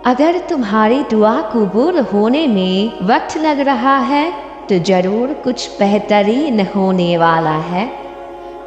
اگر تمہاری دعا قبول ہونے میں وقت لگ رہا ہے تو ضرور کچھ بہترین ہونے والا ہے۔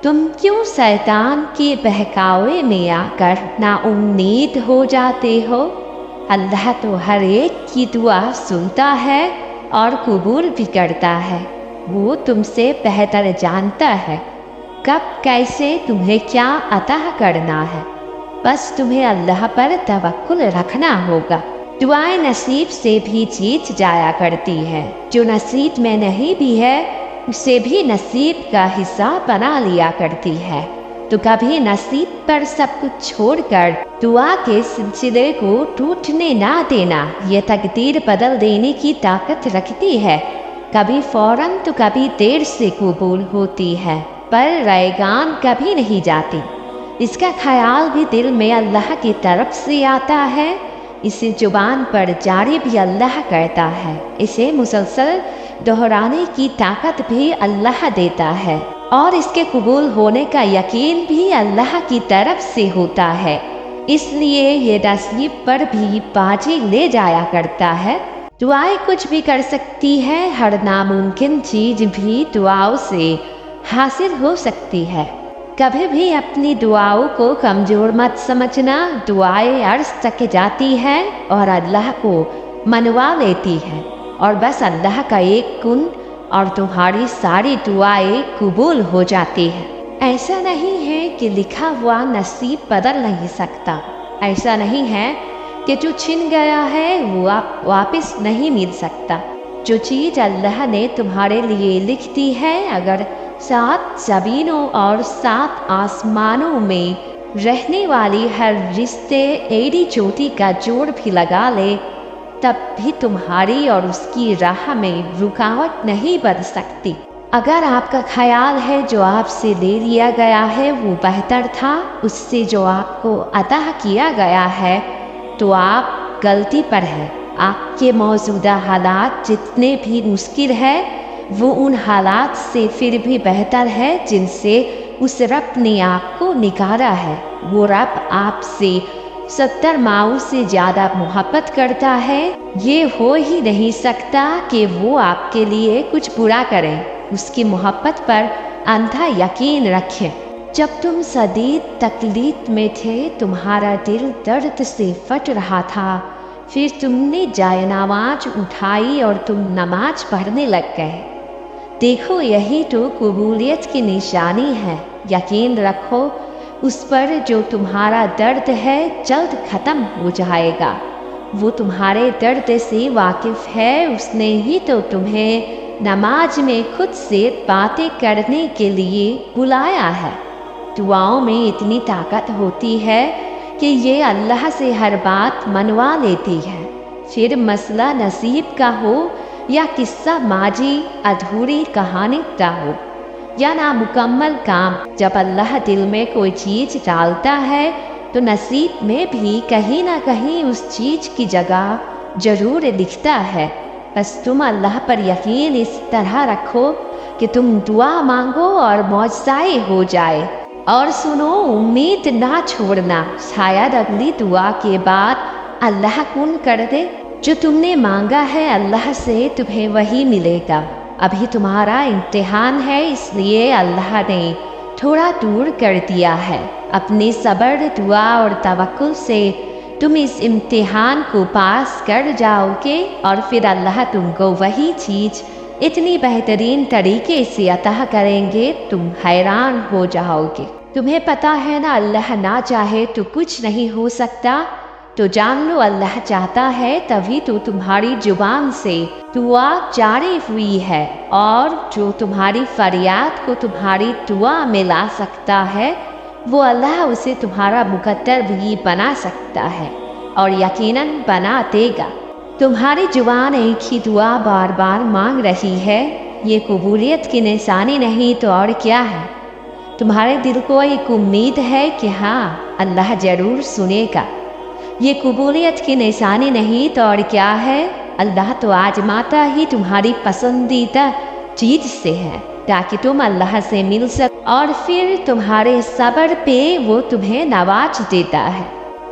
تم کیوں شیطان کے بہکاوے میں آ کر نا امید ہو جاتے ہو؟ اللہ تو ہر ایک کی دعا سنتا ہے اور قبول بھی کرتا ہے۔ وہ تم سے بہتر جانتا ہے کب کیسے تمہیں کیا عطا کرنا ہے، بس تمہیں اللہ پر توکل رکھنا ہوگا۔ دعائیں نصیب سے بھی جیت جایا کرتی ہے، جو نصیب میں نہیں بھی ہے اسے بھی نصیب کا حصہ بنا لیا کرتی ہے۔ تو کبھی نصیب پر سب کچھ چھوڑ کر دعا کے سلسلے کو ٹوٹنے نہ دینا، یہ تقدیر بدل دینے کی طاقت رکھتی ہے۔ کبھی فوراً تو کبھی دیر سے قبول ہوتی ہے، پر ریگان کبھی نہیں جاتی۔ اس کا خیال بھی دل میں اللہ کی طرف سے آتا ہے، اسے زبان پر جاری بھی اللہ کرتا ہے، اسے مسلسل دہرانے کی طاقت بھی اللہ دیتا ہے، اور اس کے قبول ہونے کا یقین بھی اللہ کی طرف سے ہوتا ہے۔ اس لیے یہ نصیب پر بھی بازی لے جایا کرتا ہے۔ دعائیں کچھ بھی کر سکتی ہے، ہر ناممکن چیز بھی دعاؤں سے حاصل ہو سکتی ہے۔ کبھی بھی اپنی دعاؤں کو کمزور مت سمجھنا، دعائیں عرش تک جاتی ہے اور اللہ کو منوا لیتی ہے، اور بس اللہ کا ایک کن اور تمہاری ساری دعائیں قبول ہو جاتی ہیں۔ ایسا نہیں ہے کہ لکھا ہوا نصیب بدل نہیں سکتا، ایسا نہیں ہے کہ جو چھن گیا ہے وہ واپس نہیں مل سکتا۔ جو چیز اللہ نے تمہارے لیے لکھ دی ہے، اگر 7 زمینوں اور 7 آسمانوں میں رہنے والی ہر رشتے ایڑی چوٹی کا جوڑ بھی لگا لے، تب بھی تمہاری اور اس کی راہ میں رکاوٹ نہیں بن سکتی۔ اگر آپ کا خیال ہے جو آپ سے لے لیا گیا ہے وہ بہتر تھا اس سے جو آپ کو عطا کیا گیا ہے، تو آپ غلطی پر ہیں۔ آپ کے موجودہ حالات جتنے بھی مشکل ہے، وہ ان حالات سے پھر بھی بہتر ہے جن سے اس رب نے آپ کو نکالا ہے۔ وہ رب آپ سے 70 ماؤں سے زیادہ محبت کرتا ہے۔ یہ ہو ہی نہیں سکتا کہ وہ آپ کے لیے کچھ برا کرے۔ اس کی محبت پر اندھا یقین رکھیں۔ جب تم شدید تکلیف میں تھے، تمہارا دل درد سے پھٹ رہا تھا، پھر تم نے جائے نماز اٹھائی اور تم نماز پڑھنے لگ گئے۔ دیکھو یہی تو قبولیت کی نشانی ہے۔ یقین رکھو اس پر جو تمہارا درد ہے جلد ختم ہو جائے گا۔ وہ تمہارے درد سے واقف ہے، اس نے ہی تو تمہیں نماز میں خود سے باتیں کرنے کے لیے بلایا ہے۔ دعاؤں میں اتنی طاقت ہوتی ہے کہ یہ اللہ سے ہر بات منوا لیتی ہے، پھر مسئلہ نصیب کا ہو یا قصہ ماضی ادھوری کہانی کا ہو یا نامکمل کام۔ جب اللہ دل میں کوئی چیز ڈالتا ہے تو نصیب میں بھی کہیں نہ کہیں اس چیز کی جگہ ضرور لکھتا ہے۔ بس تم اللہ پر یقین اس طرح رکھو کہ تم دعا مانگو اور معجزہ ہو جائے۔ اور سنو، امید نہ چھوڑنا، شاید اگلی دعا کے بعد اللہ کن کر دے۔ جو تم نے مانگا ہے اللہ سے تمہیں وہی ملے گا۔ ابھی تمہارا امتحان ہے، اس لیے اللہ نے تھوڑا دور کر دیا ہے۔ اپنی صبر، دعا اور توکل سے تم اس امتحان کو پاس کر جاؤ گے، اور پھر اللہ تم کو وہی چیز اتنی بہترین طریقے سے عطا کریں گے تم حیران ہو جاؤ گے۔ تمہیں پتہ ہے نا اللہ نہ چاہے تو کچھ نہیں ہو سکتا، تو جان لو اللہ چاہتا ہے تبھی تو تمہاری زبان سے دعا جاری ہوئی ہے، اور جو تمہاری فریاد کو تمہاری دعا میں لا سکتا ہے وہ اللہ اسے تمہارا مقدر بھی بنا سکتا ہے، اور یقیناً بنا دے گا۔ تمہاری زبان ایک ہی دعا بار بار مانگ رہی ہے، یہ قبولیت کی نشانی نہیں تو اور کیا ہے؟ تمہارے دل کو ایک امید ہے کہ ہاں اللہ ضرور سنے گا، یہ قبولیت کی نشانی نہیں تو اور کیا ہے؟ اللہ تو آزماتا ہی تمہاری پسندیدہ چیز سے ہے تاکہ تم اللہ سے مل سکو، اور پھر تمہارے صبر پہ وہ تمہیں نواز دیتا ہے۔